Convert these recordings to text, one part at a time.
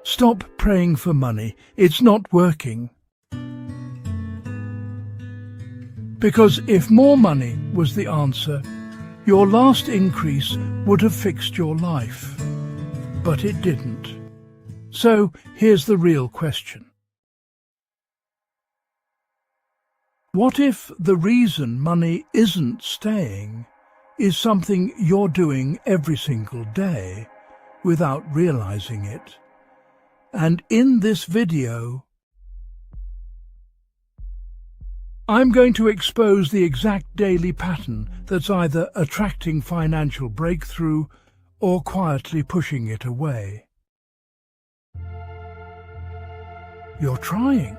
Stop praying for money. It's not working. Because if more money was the answer, your last increase would have fixed your life. But it didn't. So here's the real question. What if the reason money isn't staying is something you're doing every single day without realizing it? And in this video, I'm going to expose the exact daily pattern that's either attracting financial breakthrough or quietly pushing it away. You're trying.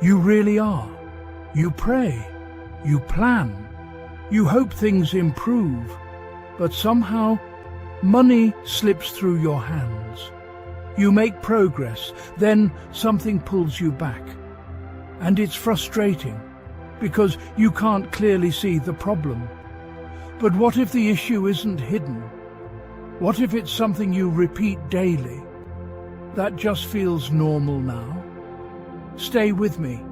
You really are. You pray. You plan. You hope things improve. But somehow, money slips through your hands. You make progress, then something pulls you back. And it's frustrating, because you can't clearly see the problem. But what if the issue isn't hidden? What if it's something you repeat daily? That just feels normal now. Stay with me,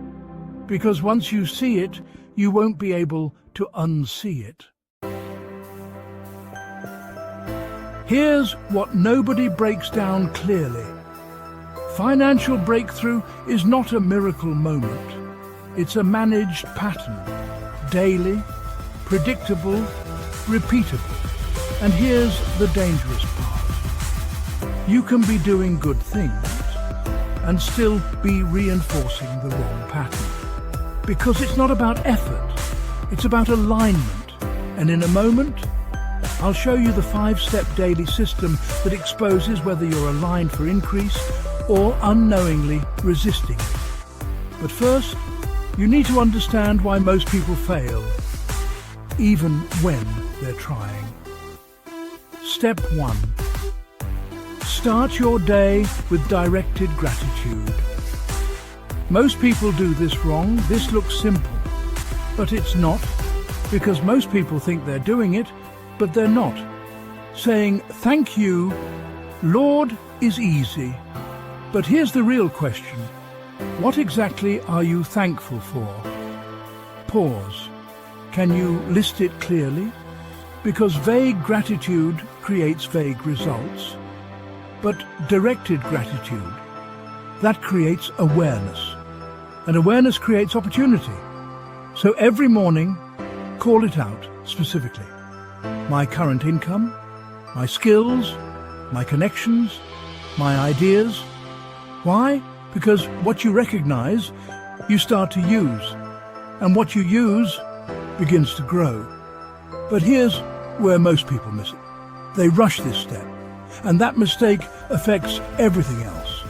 because once you see it, you won't be able to unsee it. Here's what nobody breaks down clearly. Financial breakthrough is not a miracle moment. It's a managed pattern, daily, predictable, repeatable. And here's the dangerous part. You can be doing good things and still be reinforcing the wrong pattern. Because it's not about effort, it's about alignment. And in a moment, I'll show you the 5-step daily system that exposes whether you're aligned for increase or unknowingly resisting it. But first, you need to understand why most people fail, even when they're trying. Step 1. Start your day with directed gratitude. Most people do this wrong. This looks simple, but it's not, because most people think they're doing it, but they're not. Saying, "Thank you, Lord," is easy. But here's the real question. What exactly are you thankful for? Pause. Can you list it clearly? Because vague gratitude creates vague results. But directed gratitude, that creates awareness. And awareness creates opportunity. So every morning, call it out specifically. My current income, my skills, my connections, my ideas. Why? Because what you recognize, you start to use. And what you use begins to grow. But here's where most people miss it. They rush this step. And that mistake affects everything else.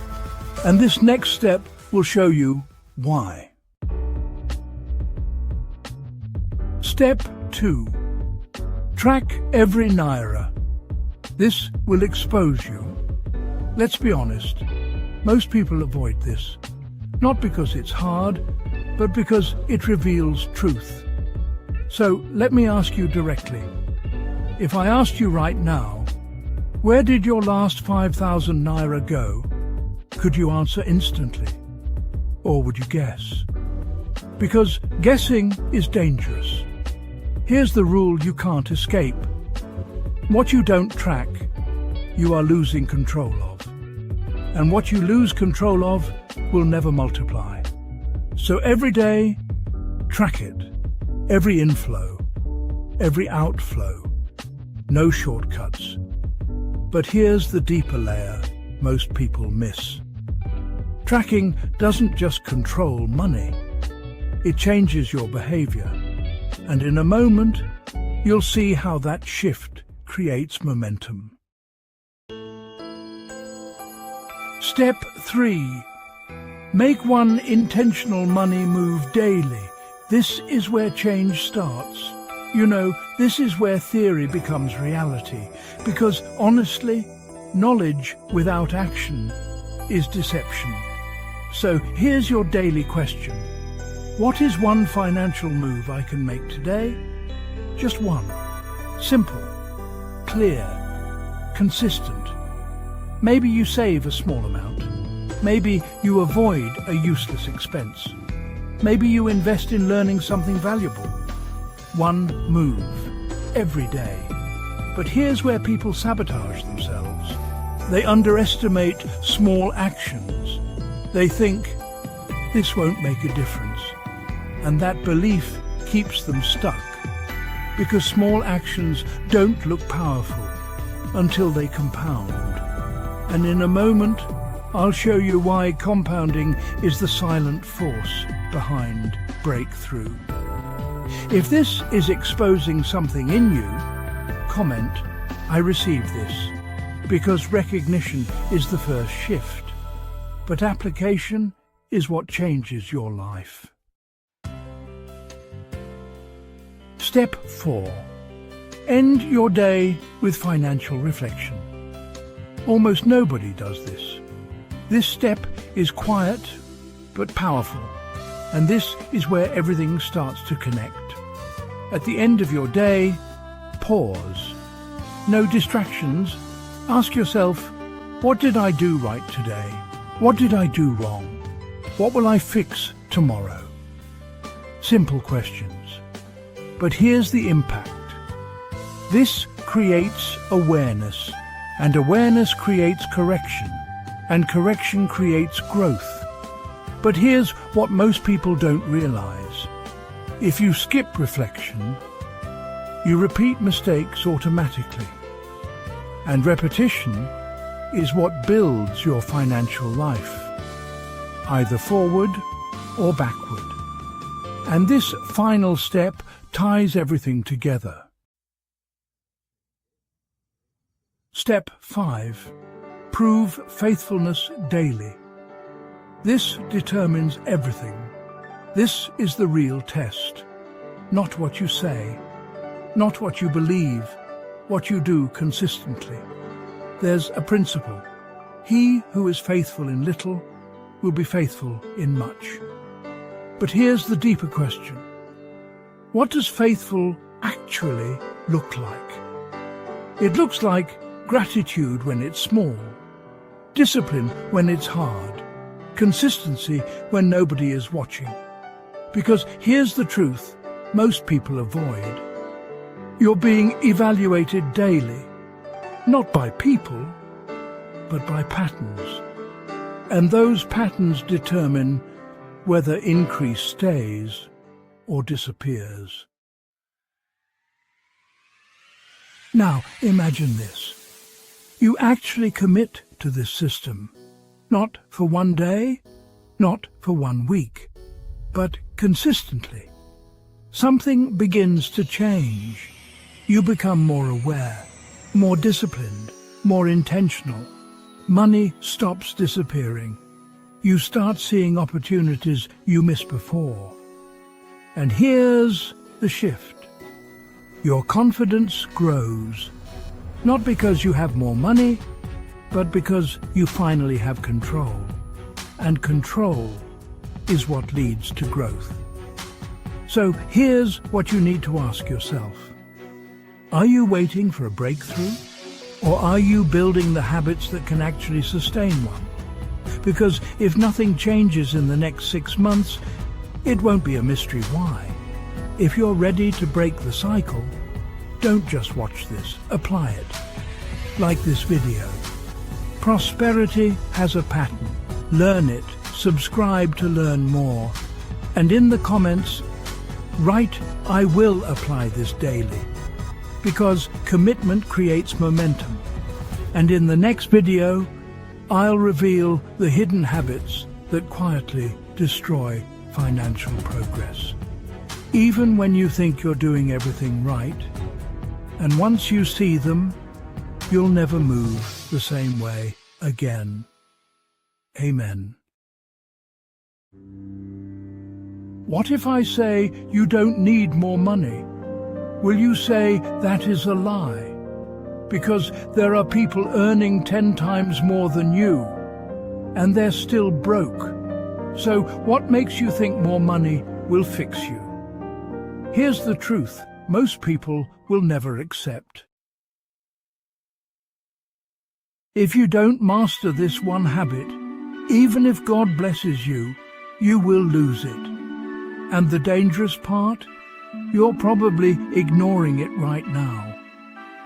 And this next step will show you why. Step 2. Track every naira. This will expose you. Let's be honest, most people avoid this. Not because it's hard, but because it reveals truth. So let me ask you directly. If I asked you right now, where did your last 5,000 naira go? Could you answer instantly? Or would you guess? Because guessing is dangerous. Here's the rule you can't escape. What you don't track, you are losing control of. And what you lose control of will never multiply. So every day, track it. Every inflow, every outflow. No shortcuts. But here's the deeper layer most people miss. Tracking doesn't just control money. It changes your behavior. And in a moment, you'll see how that shift creates momentum. Step 3. Make one intentional money move daily. This is where change starts. You know, this is where theory becomes reality. Because honestly, knowledge without action is deception. So here's your daily question. What is one financial move I can make today? Just one. Simple, clear, consistent. Maybe you save a small amount. Maybe you avoid a useless expense. Maybe you invest in learning something valuable. One move, every day. But here's where people sabotage themselves. They underestimate small actions. They think, this won't make a difference. And that belief keeps them stuck. Because small actions don't look powerful until they compound. And in a moment, I'll show you why compounding is the silent force behind breakthrough. If this is exposing something in you, comment, I receive this, because recognition is the first shift, but application is what changes your life. Step 4. End your day with financial reflection. Almost nobody does this. This step is quiet but powerful, and this is where everything starts to connect. At the end of your day, pause. No distractions. Ask yourself, what did I do right today? What did I do wrong? What will I fix tomorrow? Simple questions. But here's the impact. This creates awareness, and awareness creates correction, and correction creates growth. But here's what most people don't realize. If you skip reflection, you repeat mistakes automatically. And repetition is what builds your financial life, either forward or backward. And this final step ties everything together. Step 5. Prove faithfulness daily. This determines everything. This is the real test. Not what you say, not what you believe, what you do consistently. There's a principle. He who is faithful in little will be faithful in much. But here's the deeper question. What does faithful actually look like? It looks like gratitude when it's small, discipline when it's hard, consistency when nobody is watching. Because here's the truth most people avoid. You're being evaluated daily, not by people, but by patterns. And those patterns determine whether increase stays or disappears. Now imagine this. You actually commit to this system, not for one day, not for 1 week, but consistently. Something begins to change. You become more aware, more disciplined, more intentional. Money stops disappearing. You start seeing opportunities you missed before. And here's the shift. Your confidence grows, not because you have more money, but because you finally have control. And control is what leads to growth. So here's what you need to ask yourself. Are you waiting for a breakthrough? Or are you building the habits that can actually sustain one? Because if nothing changes in the next 6 months, it won't be a mystery why. If you're ready to break the cycle, don't just watch this, apply it. Like this video. Prosperity has a pattern. Learn it, subscribe to learn more. And in the comments, write, I will apply this daily. Because commitment creates momentum. And in the next video, I'll reveal the hidden habits that quietly destroy financial progress. Even when you think you're doing everything right, and once you see them, you'll never move the same way again. Amen. What if I say you don't need more money? Will you say that is a lie? Because there are people earning 10 times more than you, and they're still broke. So what makes you think more money will fix you? Here's the truth most people will never accept. If you don't master this one habit, even if God blesses you, you will lose it. And the dangerous part? You're probably ignoring it right now,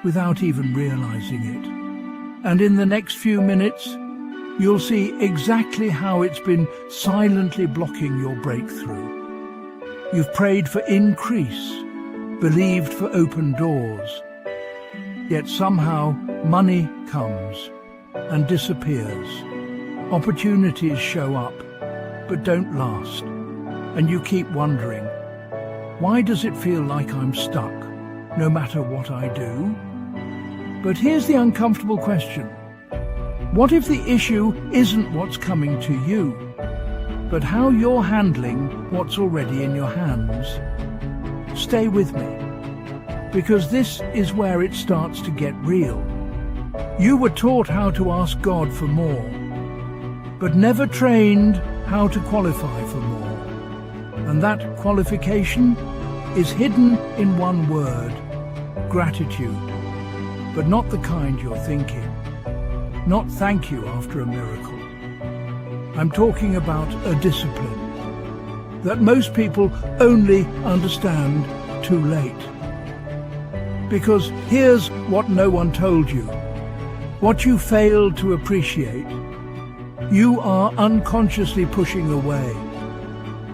without even realizing it. And in the next few minutes, you'll see exactly how it's been silently blocking your breakthrough. You've prayed for increase, believed for open doors, yet somehow money comes and disappears. Opportunities show up, but don't last, and you keep wondering, why does it feel like I'm stuck, no matter what I do? But here's the uncomfortable question. What if the issue isn't what's coming to you, but how you're handling what's already in your hands? Stay with me, because this is where it starts to get real. You were taught how to ask God for more, but never trained how to qualify for more. And that qualification is hidden in one word: gratitude. But not the kind you're thinking. Not thank you after a miracle. I'm talking about a discipline that most people only understand too late. Because here's what no one told you. What you failed to appreciate, you are unconsciously pushing away.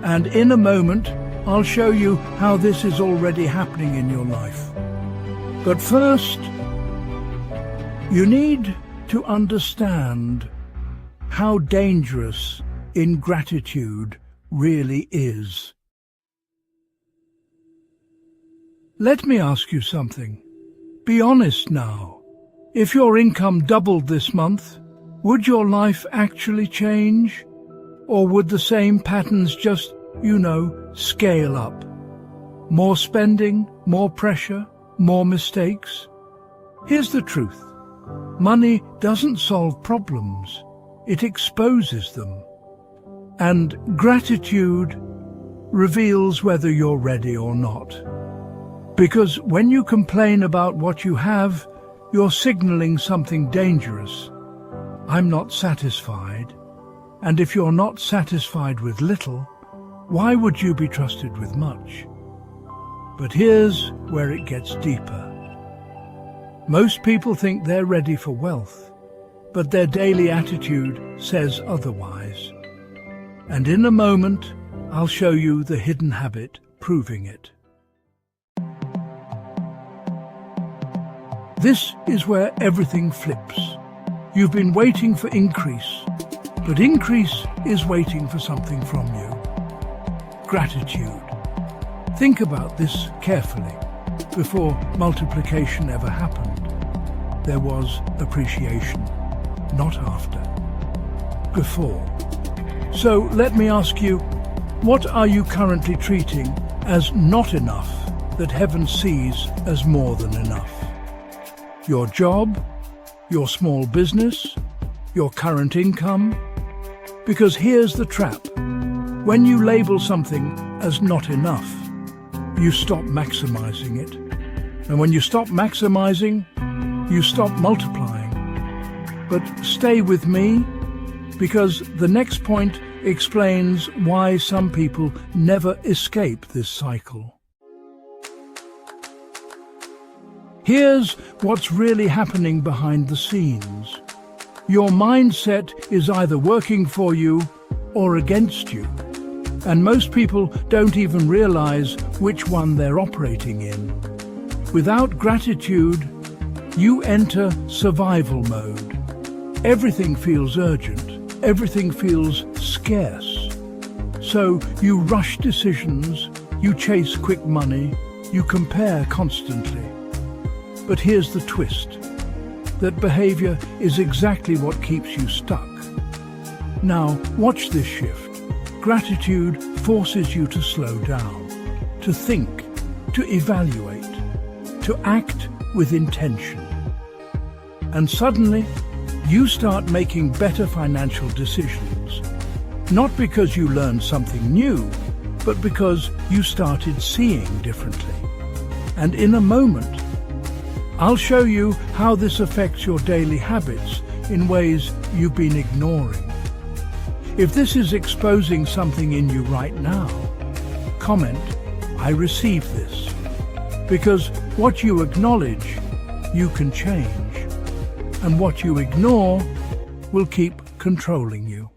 And in a moment, I'll show you how this is already happening in your life. But first, you need to understand how dangerous ingratitude really is. Let me ask you something. Be honest now. If your income doubled this month, would your life actually change? Or would the same patterns just, scale up? More spending, more pressure, more mistakes? Here's the truth. Money doesn't solve problems. It exposes them. And gratitude reveals whether you're ready or not. Because when you complain about what you have, you're signaling something dangerous. I'm not satisfied. And if you're not satisfied with little, why would you be trusted with much? But here's where it gets deeper. Most people think they're ready for wealth, but their daily attitude says otherwise. And in a moment, I'll show you the hidden habit proving it. This is where everything flips. You've been waiting for increase, but increase is waiting for something from you. Gratitude. Think about this carefully. Before multiplication ever happened, there was appreciation, not after. Before. So let me ask you, what are you currently treating as not enough that heaven sees as more than enough? Your job? Your small business? Your current income? Because here's the trap. When you label something as not enough, you stop maximizing it. And when you stop maximizing, you stop multiplying. But stay with me, because the next point explains why some people never escape this cycle. Here's what's really happening behind the scenes. Your mindset is either working for you or against you. And most people don't even realize which one they're operating in. Without gratitude, you enter survival mode. Everything feels urgent. Everything feels scarce. So you rush decisions, you chase quick money, you compare constantly. But here's the twist. That behavior is exactly what keeps you stuck. Now, watch this shift. Gratitude forces you to slow down, to think, to evaluate, to act with intention. And suddenly, you start making better financial decisions. Not because you learned something new, but because you started seeing differently. And in a moment, I'll show you how this affects your daily habits in ways you've been ignoring. If this is exposing something in you right now, comment, "I receive this." Because what you acknowledge, you can change. And what you ignore will keep controlling you.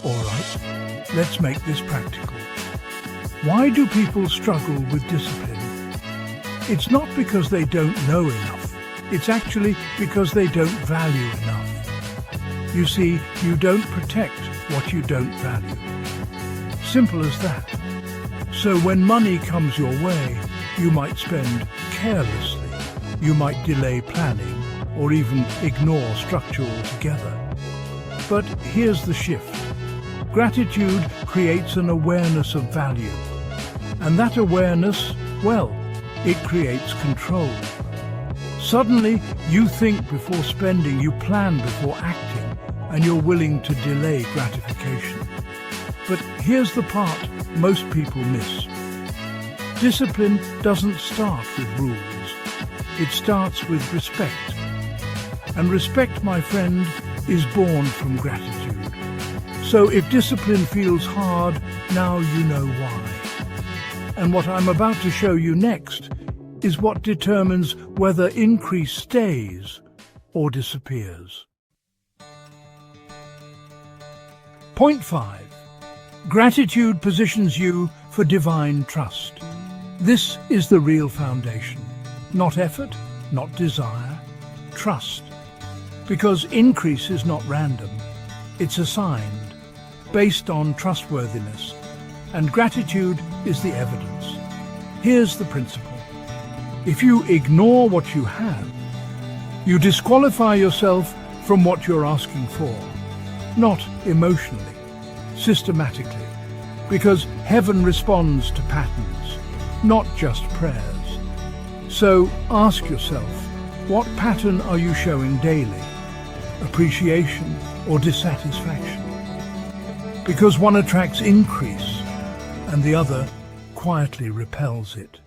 All right, let's make this practical. Why do people struggle with discipline? It's not because they don't know enough. It's actually because they don't value enough. You see, you don't protect what you don't value. Simple as that. So when money comes your way, you might spend carelessly. You might delay planning or even ignore structure altogether. But here's the shift. Gratitude creates an awareness of value. And that awareness, well, it creates control. Suddenly, you think before spending, you plan before acting, and you're willing to delay gratification. But here's the part most people miss. Discipline doesn't start with rules. It starts with respect. And respect, my friend, is born from gratitude. So if discipline feels hard, now you know why. And what I'm about to show you next is what determines whether increase stays or disappears. Point 5. Gratitude positions you for divine trust. This is the real foundation. Not effort, not desire, trust. Because increase is not random. It's assigned, based on trustworthiness. And gratitude is the evidence. Here's the principle. If you ignore what you have, you disqualify yourself from what you're asking for. Not emotionally, systematically. Because heaven responds to patterns, not just prayers. So ask yourself, what pattern are you showing daily? Appreciation or dissatisfaction? Because one attracts increase and the other quietly repels it.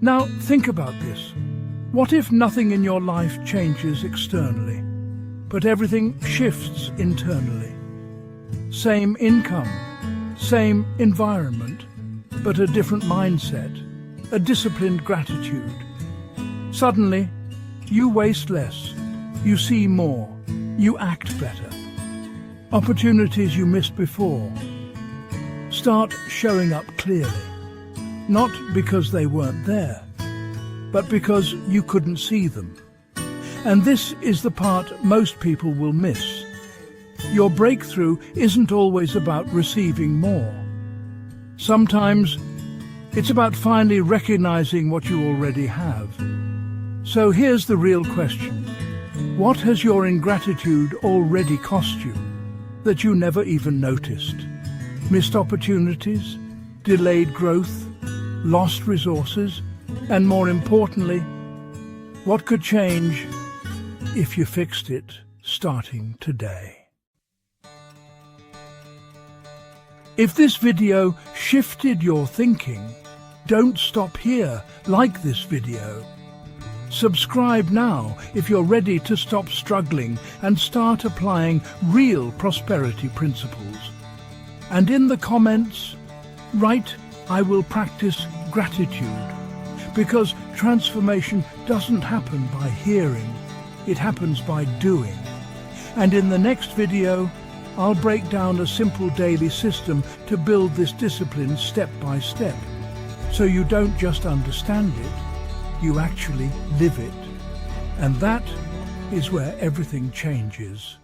Now think about this. What if nothing in your life changes externally, but everything shifts internally? Same income, same environment, but a different mindset, a disciplined gratitude. Suddenly, you waste less, you see more, you act better. Opportunities you missed before start showing up clearly, not because they weren't there, but because you couldn't see them. And this is the part most people will miss. Your breakthrough isn't always about receiving more. Sometimes it's about finally recognizing what you already have. So here's the real question. What has your ingratitude already cost you that you never even noticed? Missed opportunities, delayed growth, lost resources, and more importantly, what could change if you fixed it starting today? If this video shifted your thinking, don't stop here. Like this video. Subscribe now if you're ready to stop struggling and start applying real prosperity principles. And in the comments, write, "I will practice gratitude," because transformation doesn't happen by hearing, it happens by doing. And in the next video, I'll break down a simple daily system to build this discipline step by step, so you don't just understand it, you actually live it. And that is where everything changes.